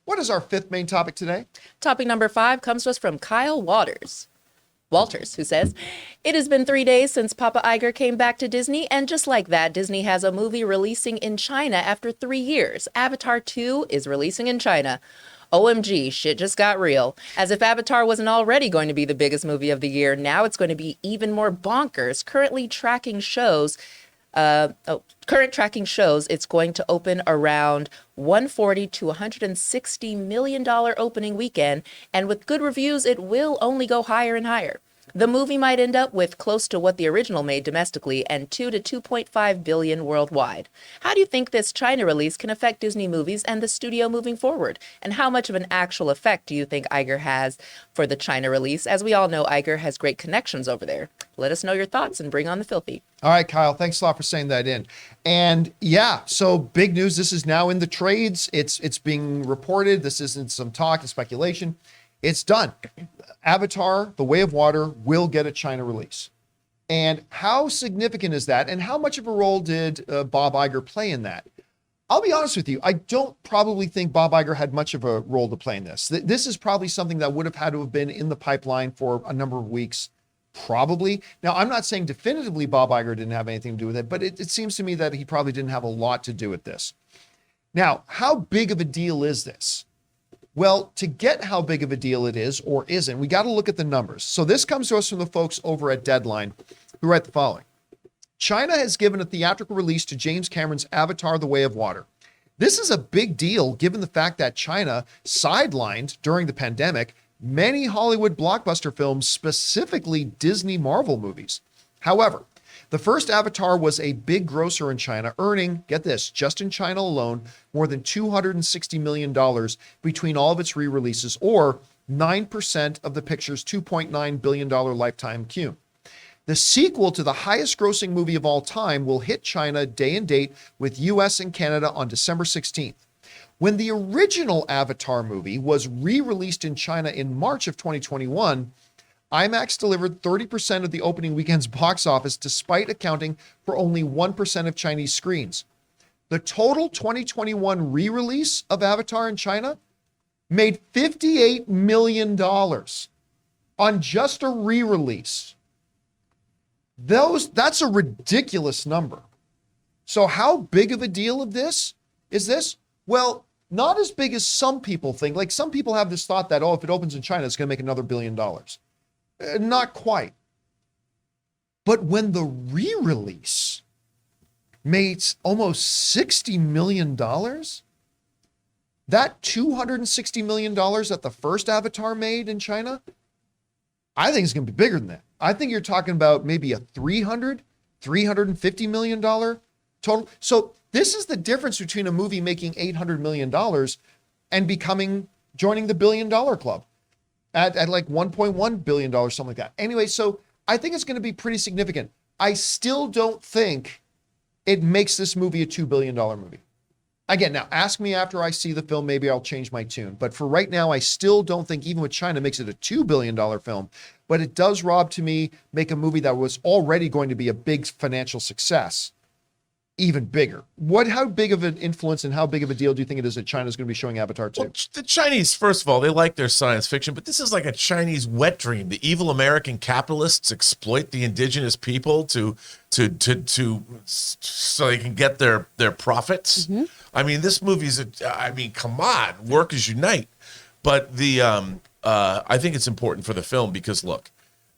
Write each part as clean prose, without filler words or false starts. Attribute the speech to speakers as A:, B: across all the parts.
A: What is our fifth main topic today?
B: Topic number 5 comes to us from Kyle Walters, who says, "It has been 3 days since Papa Iger came back to Disney, and just like that, Disney has a movie releasing in China after 3 years. Avatar 2 is releasing in China. OMG, shit just got real. As if Avatar wasn't already going to be the biggest movie of the year, now it's going to be even more bonkers. Current tracking shows it's going to open around $140 to $160 million opening weekend, and with good reviews, it will only go higher and higher. The movie might end up with close to what the original made domestically and 2 to 2.5 billion worldwide. How do you think this China release can affect Disney movies and the studio moving forward? And how much of an actual effect do you think Iger has for the China release? As we all know, Iger has great connections over there. Let us know your thoughts and bring on the filthy."
A: All right, Kyle, thanks a lot for saying that in. And yeah, so big news. This is now in the trades. It's being reported. This isn't some talk and speculation. It's done. Avatar, The Way of Water will get a China release. And how significant is that? And how much of a role did Bob Iger play in that? I'll be honest with you. I don't probably think Bob Iger had much of a role to play in this. This is probably something that would have had to have been in the pipeline for a number of weeks. Probably. Now, I'm not saying definitively Bob Iger didn't have anything to do with it, but it seems to me that he probably didn't have a lot to do with this. Now, how big of a deal is this? Well, to get how big of a deal it is or isn't, we got to look at the numbers. So this comes to us from the folks over at Deadline, who write the following. China has given a theatrical release to James Cameron's Avatar: The Way of Water. This is a big deal given the fact that China sidelined during the pandemic many Hollywood blockbuster films, specifically Disney Marvel movies. However, the first Avatar was a big grosser in China, earning, get this, just in China alone, more than $260 million between all of its re-releases, or 9% of the picture's $2.9 billion lifetime cume. The sequel to the highest grossing movie of all time will hit China day and date with US and Canada on December 16th. When the original Avatar movie was re-released in China in March of 2021, IMAX delivered 30% of the opening weekend's box office despite accounting for only 1% of Chinese screens. The total 2021 re-release of Avatar in China made $58 million on just a re-release. That's a ridiculous number. So how big of a deal is this? Well, not as big as some people think. Like, some people have this thought that, if it opens in China, it's going to make another $1 billion. Not quite. But when the re-release made almost $60 million, that $260 million that the first Avatar made in China, I think it's going to be bigger than that. I think you're talking about maybe a $350 million total. So this is the difference between a movie making $800 million and joining the $1 billion club. At like $1.1 billion, something like that. Anyway, so I think it's going to be pretty significant. I still don't think it makes this movie a $2 billion movie. Again, now ask me after I see the film, maybe I'll change my tune. But for right now, I still don't think, even with China, makes it a $2 billion film. But it does, Rob, to me, make a movie that was already going to be a big financial success even bigger. How big of an influence and how big of a deal do you think it is that China's going to be showing Avatar 2?
C: Well, the Chinese, first of all, they like their science fiction, but this is like a Chinese wet dream. The evil American capitalists exploit the indigenous people so they can get their profits. Mm-hmm. I mean, this movie's come on, workers unite. But I think it's important for the film because, look,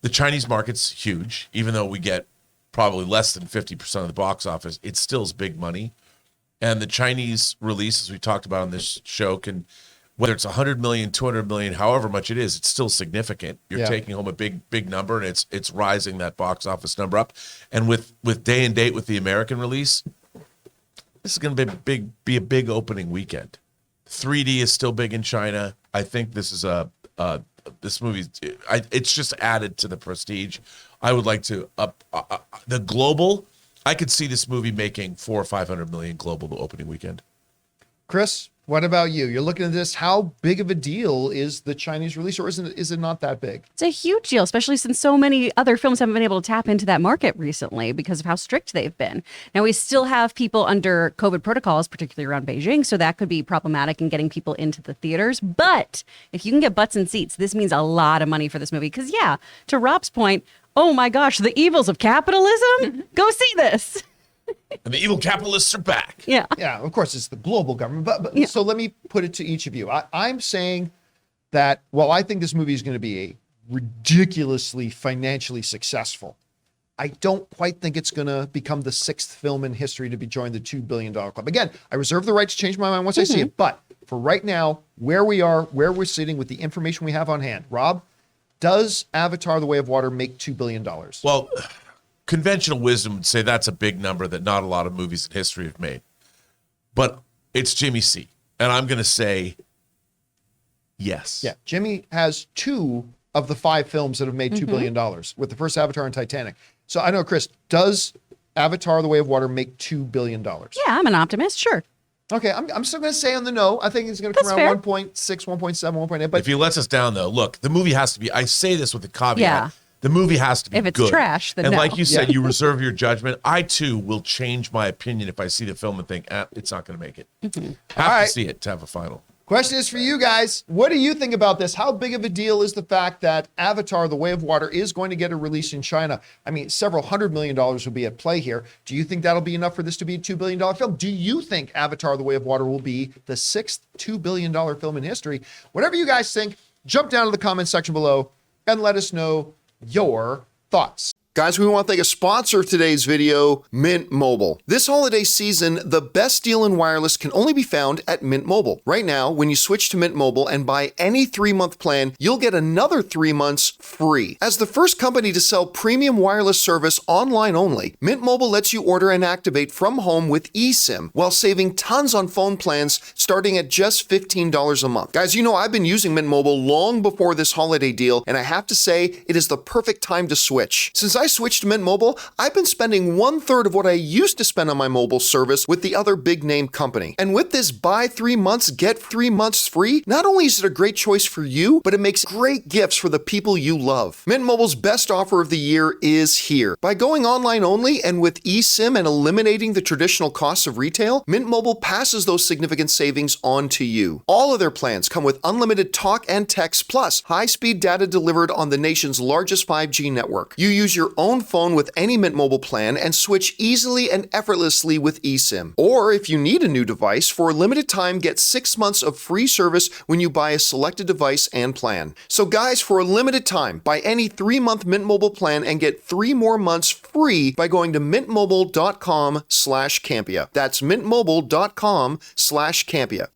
C: the Chinese market's huge, even though we get probably less than 50% of the box office, it still is big money. And the Chinese release, as we talked about on this show, whether it's 100 million, 200 million, however much it is, it's still significant. You're taking home a big number, and it's rising that box office number up. And with day and date with the American release, this is going to be a big opening weekend. 3D is still big in China. I think this is this movie. It's just added to the prestige. I would like to up the global. I could see this movie making 400 or 500 million global opening weekend.
A: Chris, What about you? You're looking at this. How big of a deal is the Chinese release, or is it not that big?
D: It's a huge deal, especially since so many other films haven't been able to tap into that market recently because of how strict they've been. Now, we still have people under COVID protocols, particularly around Beijing, so that could be problematic in getting people into the theaters. But if you can get butts in seats, this means a lot of money for this movie. Because, yeah, to Rob's point, oh my gosh, the evils of capitalism? Go see this.
C: And the evil capitalists are back.
D: Yeah.
A: Yeah, of course, it's the global government. But
D: Yeah.
A: So let me put it to each of you. I'm saying that, well, I think this movie is going to be a ridiculously financially successful. I don't quite think it's going to become the 6th film in history to be joined the $2 billion club. Again, I reserve the right to change my mind once I see it. But for right now, where we are, where we're sitting with the information we have on hand, Rob, does Avatar: The Way of Water make $2 billion?
C: Well, conventional wisdom would say that's a big number that not a lot of movies in history have made. But it's Jimmy C. And I'm going to say yes.
A: Yeah, Jimmy has 2 of the 5 films that have made $2 billion, with the first Avatar and Titanic. So I know, Chris, does Avatar: The Way of Water make $2 billion?
D: Yeah, I'm an optimist, sure.
A: Okay, I'm still going to say on the no. I think it's going to come
D: That's
A: around
D: fair.
A: 1.6, 1.7, 1.8. But
C: If he lets us down, though, look, the movie has to be, I say this with a caveat.
D: Yeah.
C: The movie has to be
D: If it's
C: good.
D: trash, then
C: and
D: no.
C: like you said,
A: Yeah.
C: you reserve your judgment. I, too, will change my opinion if I see the film and think, it's not going to make it. Have
A: All right.
C: to see it to have a final.
A: question is for you guys. What do you think about this? How big of a deal is the fact that Avatar: The Way of Water is going to get a release in China? I mean, several $100 million will be at play here. Do you think that'll be enough for this to be a $2 billion film? Do you think Avatar: The Way of Water will be the 6th $2 billion film in history? Whatever you guys think, jump down to the comment section below and let us know your thoughts. Guys, we want to thank a sponsor of today's video, Mint Mobile. This holiday season, the best deal in wireless can only be found at Mint Mobile. Right now, when you switch to Mint Mobile and buy any 3-month plan, you'll get another 3 months free. As the first company to sell premium wireless service online only, Mint Mobile lets you order and activate from home with eSIM while saving tons on phone plans starting at just $15 a month. Guys, you know I've been using Mint Mobile long before this holiday deal, and I have to say, it is the perfect time to switch. Since I switched to Mint Mobile, I've been spending 1/3 of what I used to spend on my mobile service with the other big name company. And with this buy 3 months, get 3 months free, not only is it a great choice for you, but it makes great gifts for the people you love. Mint Mobile's best offer of the year is here. By going online only and with eSIM and eliminating the traditional costs of retail, Mint Mobile passes those significant savings on to you. All of their plans come with unlimited talk and text plus high-speed data delivered on the nation's largest 5G network. You use your own phone with any Mint Mobile plan and switch easily and effortlessly with eSIM. Or if you need a new device, for a limited time, get 6 months of free service when you buy a selected device and plan. So guys, for a limited time, buy any 3-month Mint Mobile plan and get 3 more months free by going to mintmobile.com/Campea. That's mintmobile.com/Campea.